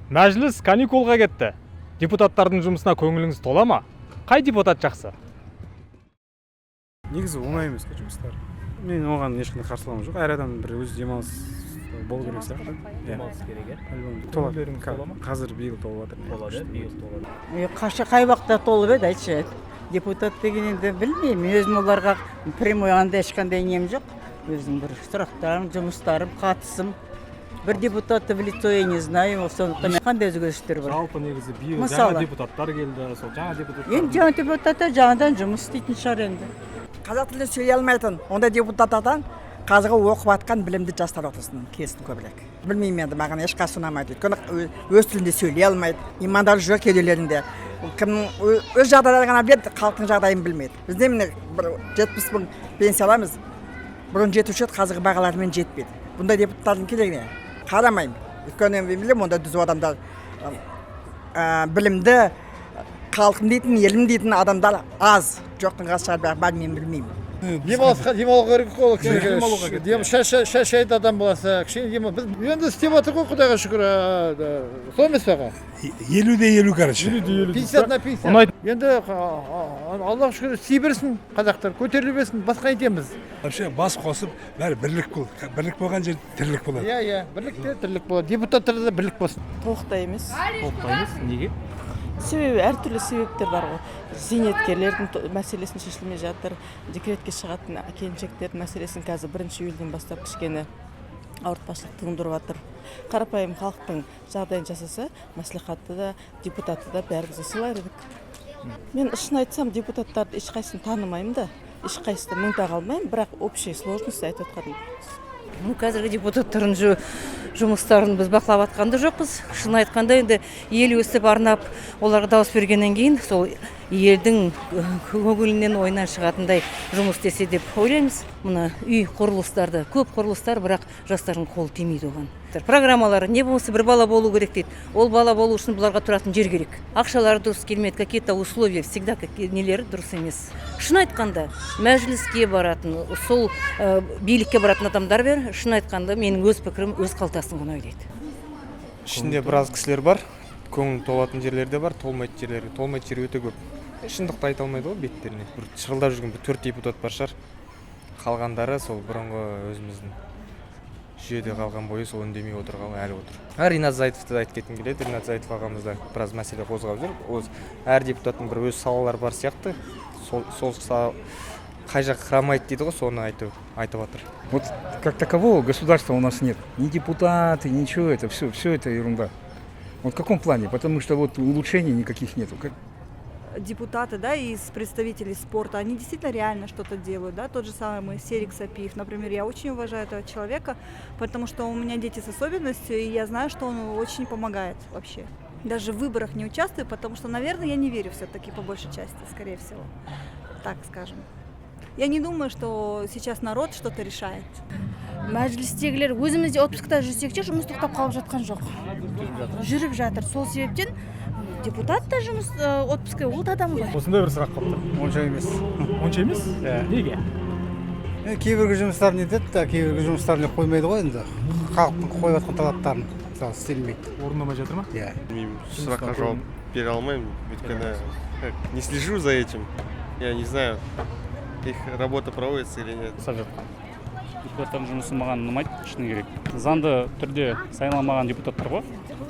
Мәжіліс каникулға кетті. Депутаттардың жұмысына көңіліңіз тола ма? Қай депутат жақсы? Негізі оңай емес жұмыстар. Мен оған ешқандай қарсылығым жоқ. Әр адам бір өз демалыс болу керек сияқты. Демалыс керек, Толады. Қазір биыл толып жатыр. Қай уақытта толып еді, айтшы. Депутат деген енді білмеймін. Өзім оларға прямой андай ешқандай нем жоқ. Өзім бір сұрақтарым, жұмыстарым, қатысым. Бір депутатты в лицо я не знаю, сондықтан қандай өзгерістер бар. Жалпы негізі биыл жаңа депутаттар келді, сол жаңа депутаттар. Енді жаңа депутаттар жаңадан жұмыс істейтін шығар енді. Қазақ тілін сөйлей алмайтын, ондай депутаттардан қазіргі оқып жатқан білімді жастар отырсын, келсін көбірек. Білмеймін енді, маған ешқайсысы ұнамайды. Өйткені өз тілінде сөйлей алмайды, имандары жоқ кеуделерінде. Кімнің өз жағдайларын ғана біледі, халықтың жағдайын білмейді. Бізде міне 70 мың пенсия аламыз. Бұрын жетуші еді, қазіргі бағаларымен жетпейді. Бұндай депутаттардың керегі не? Қарамаймын. Өйткені мен білемін, онда түзу адамдар білімді, халқым дейтін, елім дейтін адамдар аз. Жоқтың қасы шығар, бар мен білмеймін. Демалуға керек қой, шайды адам боласа, кішкене демал. Біз енді істеп жатыр ғой, құдайға шүкір. Сол емес пе? 50-50, короче. 50 на 50. Енді Аллах шүкір істей берсін қазақтар, көтеріле берсін, басқа айтеміз. Вообще бас қосып, бәрі бірлік бол. Бірлік болған жер тірлік болады. Иә, бірлікте тірлік болады. Депутаттарда да бірлік болсын. Толықтай емес. Толықтай емес, неге? Себебі әртүрлі себептер бар ғой. Зейнеткерлердің мәселесін шешілмей жатыр. Декретке шығатын келіншектердің мәселесін қазір 1-июльден бастап кішкене ауыртпашылық туындырып жатыр. Қарапайым халықтың жағдайын жасаса, мәслихатты да, депутатты да бәрімізді сыйлар едік. Мен шын айтсам, депутаттарды ешқайсысын танымаймын да, ешқайсысын мыңдай қалмаймын, бірақ общий сложность айтып отқаным. Қазіргі депутаттардың жұмыстарын біз бақылап атқанды жоқпыз. Шын айтқанда енді ел өсіп арнап оларға дауыс бергеннен кейін сол елдің көңілінен ойынан шығатындай жұмыс істесе деп ойлаймыз. Мына үй құрылыстарды, көп құрылыстар, бірақ жастардың қолы тимейді оған. Программалары не болмаса бір бала болу керек дейді. Ол бала болу үшін бұларға тұратын жер керек. Ақшалары дұрыс келмейді, какие-то условия всегда нелері дұрыс емес. Шын айтқанда мәжіліске баратын, сол билікке баратын адамдар бер, шын айтқанда менің өз пікірім өз қалтасын ғана ойлайды. Ішінде біраз кісілер бар, көңіл толатын жерлерде бар, толмайтын жерлер. Толмайтын жер өте көп. Шындықты айта алмайды ғой беттеріне. Бір шырылдап жүрген 4 депутат бар шығар. Қалғандары сол бұрынғы өзіміздің жүйеде қалған бойы сол үндемей отырған әлі отыр. Ринат Зайытовты да айтып кеткім келеді. Ринат Зайытов ағамыз да біраз мәселе қозғап жүр. Әр депутаттың бір өз салалары бар сияқты. Сол қай жақ хромайды дейді ғой, соны айтып жатыр. Вот как такового государства у нас нет. Ни депутаты, ничего, это все это ерунда. Вот в каком плане? Потому что вот улучшений никаких нету. Депутаты, да, из представителей спорта, они действительно реально что-то делают, да, тот же самый Серик Сапиев, например, я очень уважаю этого человека, потому что у меня дети с особенностью, и я знаю, что он очень помогает вообще. Даже в выборах не участвую, потому что, наверное, я не верю все-таки по большей части, скорее всего, так скажем. Я не думаю, что сейчас народ что-то решает. Мәжілістегілер өзімізде отпускта жүрсек те жұмыс тоқтап қалып жатқан жоқ. Жүріп жатыр. Сол себептен депутат та жұмыс отпускта ол да адам ғой. Осындай бір сұрақ қалды. Онша емес. Онша емес? Неге? Кейбіргі жұмыстарын етеді, кейбіргі жұмыстарын қоймайды ғой енді. Халықтың қойып жатқан талаптарын мысалы істелмейді. Орындамай жатыр ма? Иә. Сұраққа жауап бере алмаймын, өйткені не слежу за этим. Я не знаю, их работа проводится или нет. Депутаттардың жұмысы маған ұнамайды, шыны керек. Заңды түрде сайланмаған депутаттар ғой.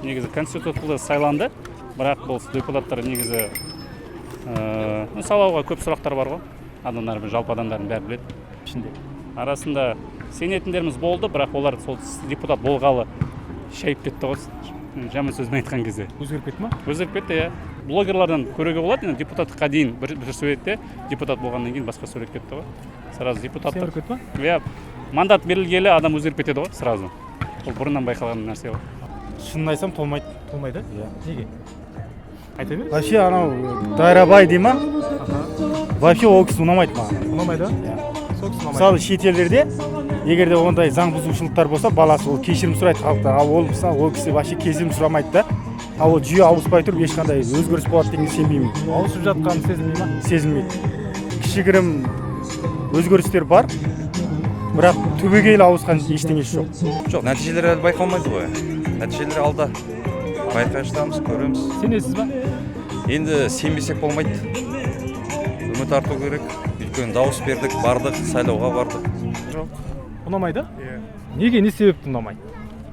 Негізі конституциялы сайланды, бірақ бұл депутаттар негізі сайлауға көп сұрақтар бар ғой. Адамдар, жалпы адамдардың бәрі біледі. Ішінде арасында сенетіндеріміз болды, бірақ олар сол депутат болғалы шайып кетті ғой. Жаман сөзбен айтқан кезде. Өзгеріп кетті ма? Өзгеріп кетті, иә. Блогерлардан көруге болады, депутаттыққа дейін бір суретте, депутат болғаннан кейін басқа сурет кетті ғой. Сразу депутаттық. Сен кетті ма? Иә. Мандат берілгелі адам өзгеріп кетеді ғой, сразу. Ол бұрыннан байқалған нәрсе ғой. Шынын айтсам толмайды. Толмайды? Иә. Неге? Айта бер. Вообще анау Дайрабай дей ма? Вообще ол кісі ұнамайды маған. Ұнамайды? Иә. Мысалы шетелдерде егер де ондай заң бұзушылықтар болса, баласы ол кешірім сұрайды халықтан. Ал ол мысалы ол кісі вообще кешірім сұрамайды да. Ал ол жүйе ауыспай тұрып ешқандай өзгеріс болады дегенге сенбеймін. Ауысып жатқанын сезінбей ма? Сезілмейді. Кішігірім өзгерістер бар, бірақ түбегейлі ауысқан ештеңесі жоқ. Жоқ, нәтижелер әлі байқалмайды ғой. Нәтижелер алда. байқаштамыз, көреміз. Сенесіз ба? Енді сенбесек болмайды. Үміт арту керек. Өйткені дауыс бердік, бардық, сайлауға бардық. Жоқ. Ұнамайды? Иә. Неге, не себепті ұнамайды?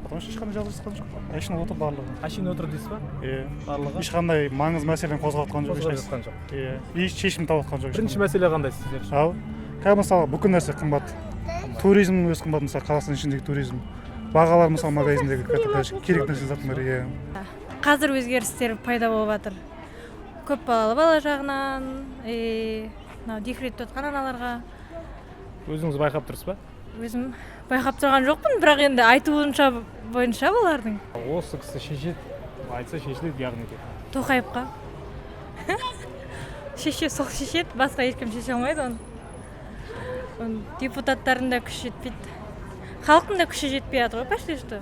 Потому что ешқандай жазылысқан жоқ. Әшін отыр барлығы. Әшейін отыр дейсіз ба? Иә. Барлығы? Ешқандай маңыз мәселені қозғалтқан жоқ. Қозғап жатқан жоқ. Иә. Еш шешім тапқан жоқ. Бірінші мәселе қандай сіздер үшін? Ал. Қазір мысалы бүкіл нәрсе қымбат. Туризмнің өзі қымбат, мысалы Қазақстан ішіндегі туризм. Бағалар мысалы магазиндегі керек нәрсе заттар, иә. Қазір өзгерістер пайда болып жатыр. Көп балалы бала жағынан, мынау декретте отқан аналарға. Өзіңіз байқап тұрсыз ба? Өзім байқап тұрған жоқпын, бірақ енді айтуынша бойынша олардың. Осы кісі шешеді, айтса шешіледі яғни. Тоқаевқа. Сол шешеді, басқа ешкім шеше алмайды оны. Депутаттардың да күші жетпейді. Халықтың да күші жетпей жатыр ғой, почти что.